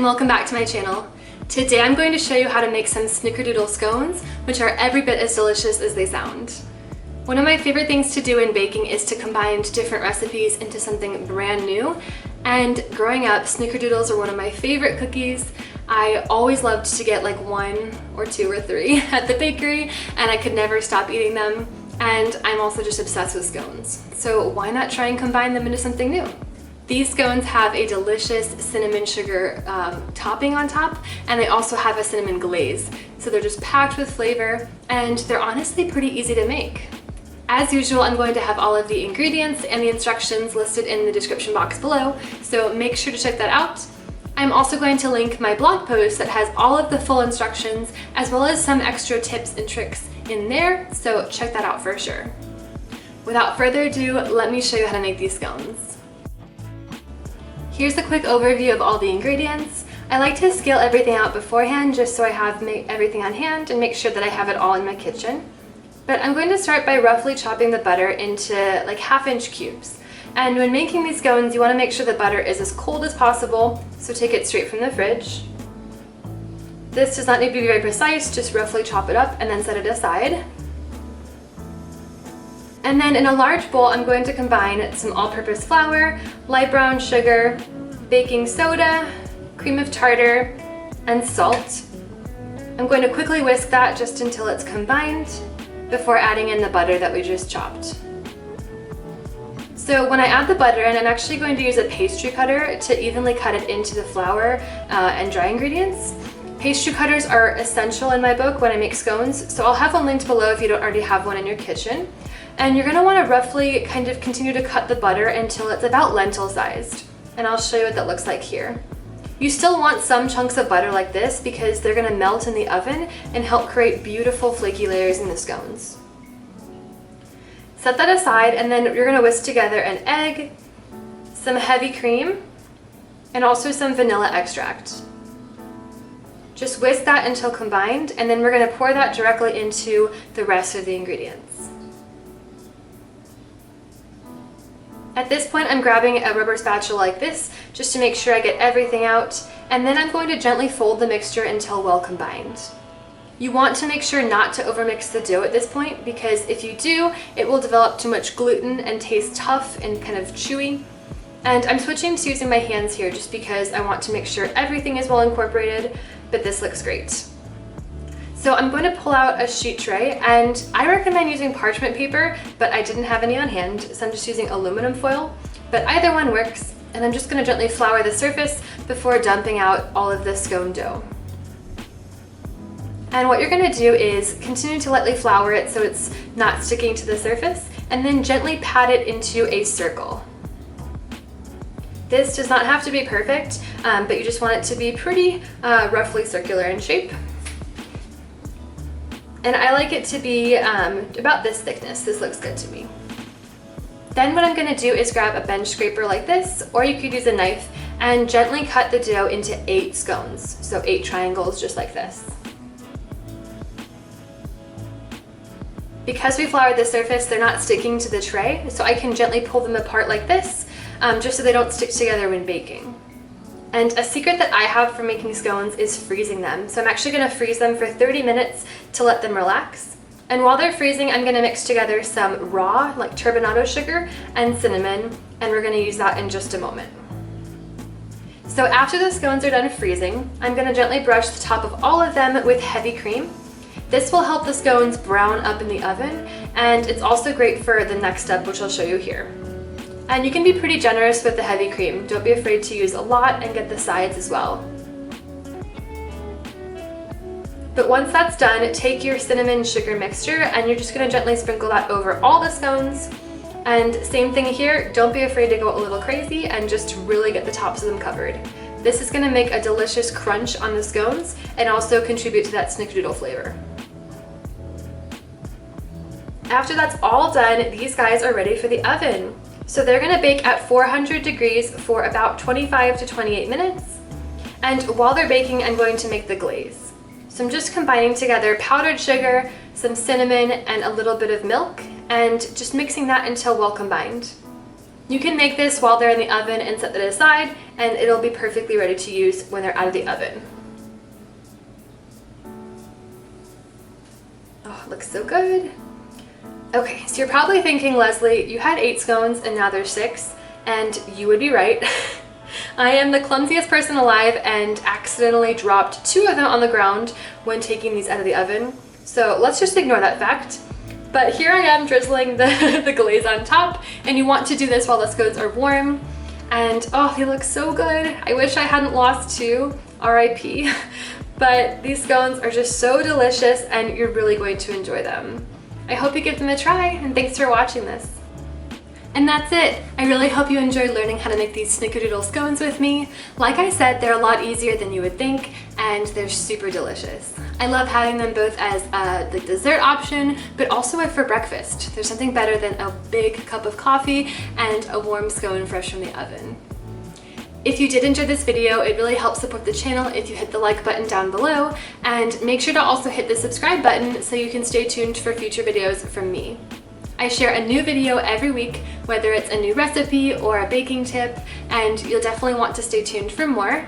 welcome back to my channel. Today I'm going to show you how to make some Snickerdoodle Scones, which are every bit as delicious as they sound. One of my favorite things to do in baking is to combine different recipes into something brand new, and growing up, Snickerdoodles are one of my favorite cookies. I always loved to get like 1 or 2 or 3 at the bakery, and I could never stop eating them. And I'm also just obsessed with scones. So why not try and combine them into something new? These scones have a delicious cinnamon sugar topping on top, and they also have a cinnamon glaze. So they're just packed with flavor, and they're honestly pretty easy to make. As usual, I'm going to have all of the ingredients and the instructions listed in the description box below, so make sure to check that out. I'm also going to link my blog post that has all of the full instructions, as well as some extra tips and tricks in there, so check that out for sure. Without further ado, let me show you how to make these scones. Here's a quick overview of all the ingredients. I like to scale everything out beforehand just so I have everything on hand and make sure that I have it all in my kitchen. But I'm going to start by roughly chopping the butter into like 1/2-inch cubes. And when making these scones, you want to make sure the butter is as cold as possible, so take it straight from the fridge. This does not need to be very precise, just roughly chop it up and then set it aside. And then in a large bowl, I'm going to combine some all-purpose flour, light brown sugar, baking soda, cream of tartar, and salt. I'm going to quickly whisk that just until it's combined before adding in the butter that we just chopped. So when I add the butter in, I'm actually going to use a pastry cutter to evenly cut it into the flour and dry ingredients. Pastry cutters are essential in my book when I make scones, so I'll have one linked below if you don't already have one in your kitchen. And you're going to want to roughly kind of continue to cut the butter until it's about lentil-sized. And I'll show you what that looks like here. You still want some chunks of butter like this because they're going to melt in the oven and help create beautiful flaky layers in the scones. Set that aside, and then you're going to whisk together an egg, some heavy cream, and also some vanilla extract. Just whisk that until combined, and then we're going to pour that directly into the rest of the ingredients. At this point, I'm grabbing a rubber spatula like this just to make sure I get everything out, and then I'm going to gently fold the mixture until well combined. You want to make sure not to overmix the dough at this point, because if you do, it will develop too much gluten and taste tough and kind of chewy. And I'm switching to using my hands here just because I want to make sure everything is well incorporated, but this looks great. So I'm going to pull out a sheet tray, and I recommend using parchment paper, but I didn't have any on hand, so I'm just using aluminum foil, but either one works. And I'm just going to gently flour the surface before dumping out all of the scone dough. And what you're going to do is continue to lightly flour it so it's not sticking to the surface, and then gently pat it into a circle. This does not have to be perfect, but you just want it to be pretty roughly circular in shape. And I like it to be about this thickness. This looks good to me. Then what I'm going to do is grab a bench scraper like this, or you could use a knife, and gently cut the dough into 8 scones. So 8 triangles just like this. Because we floured the surface, they're not sticking to the tray, so I can gently pull them apart like this, just so they don't stick together when baking. And a secret that I have for making scones is freezing them. So I'm actually going to freeze them for 30 minutes to let them relax. And while they're freezing, I'm going to mix together some raw, like turbinado sugar and cinnamon, and we're going to use that in just a moment. So after the scones are done freezing, I'm going to gently brush the top of all of them with heavy cream. This will help the scones brown up in the oven, and it's also great for the next step, which I'll show you here. And you can be pretty generous with the heavy cream. Don't be afraid to use a lot and get the sides as well. But once that's done, take your cinnamon sugar mixture and you're just going to gently sprinkle that over all the scones. And same thing here, don't be afraid to go a little crazy and just really get the tops of them covered. This is going to make a delicious crunch on the scones and also contribute to that Snickerdoodle flavor. After that's all done, these guys are ready for the oven. So they're going to bake at 400 degrees for about 25 to 28 minutes. And while they're baking, I'm going to make the glaze. So I'm just combining together powdered sugar, some cinnamon, and a little bit of milk, and just mixing that until well combined. You can make this while they're in the oven and set that aside, and it'll be perfectly ready to use when they're out of the oven. Oh, it looks so good. Okay, so you're probably thinking, Leslie, you had 8 scones and now there's 6, and you would be right. I am the clumsiest person alive and accidentally dropped 2 of them on the ground when taking these out of the oven. So let's just ignore that fact. But here I am drizzling the glaze on top, and you want to do this while the scones are warm. And oh, they look so good. I wish I hadn't lost 2, RIP. But these scones are just so delicious and you're really going to enjoy them. I hope you give them a try, and thanks for watching this. And that's it. I really hope you enjoyed learning how to make these Snickerdoodle scones with me. Like I said, they're a lot easier than you would think, and they're super delicious. I love having them both as the dessert option, but also for breakfast. There's something better than a big cup of coffee and a warm scone fresh from the oven. If you did enjoy this video, it really helps support the channel if you hit the like button down below, and make sure to also hit the subscribe button so you can stay tuned for future videos from me. I share a new video every week, whether it's a new recipe or a baking tip, and you'll definitely want to stay tuned for more.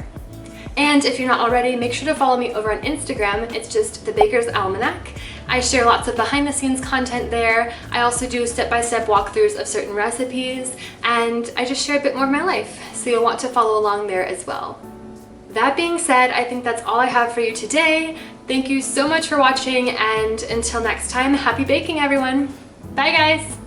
And if you're not already, make sure to follow me over on Instagram. It's just The Baker's Almanac. I share lots of behind the scenes content there. I also do step-by-step walkthroughs of certain recipes, and I just share a bit more of my life, so you'll want to follow along there as well. That being said, I think that's all I have for you today. Thank you so much for watching, and until next time, happy baking, everyone. Bye, guys.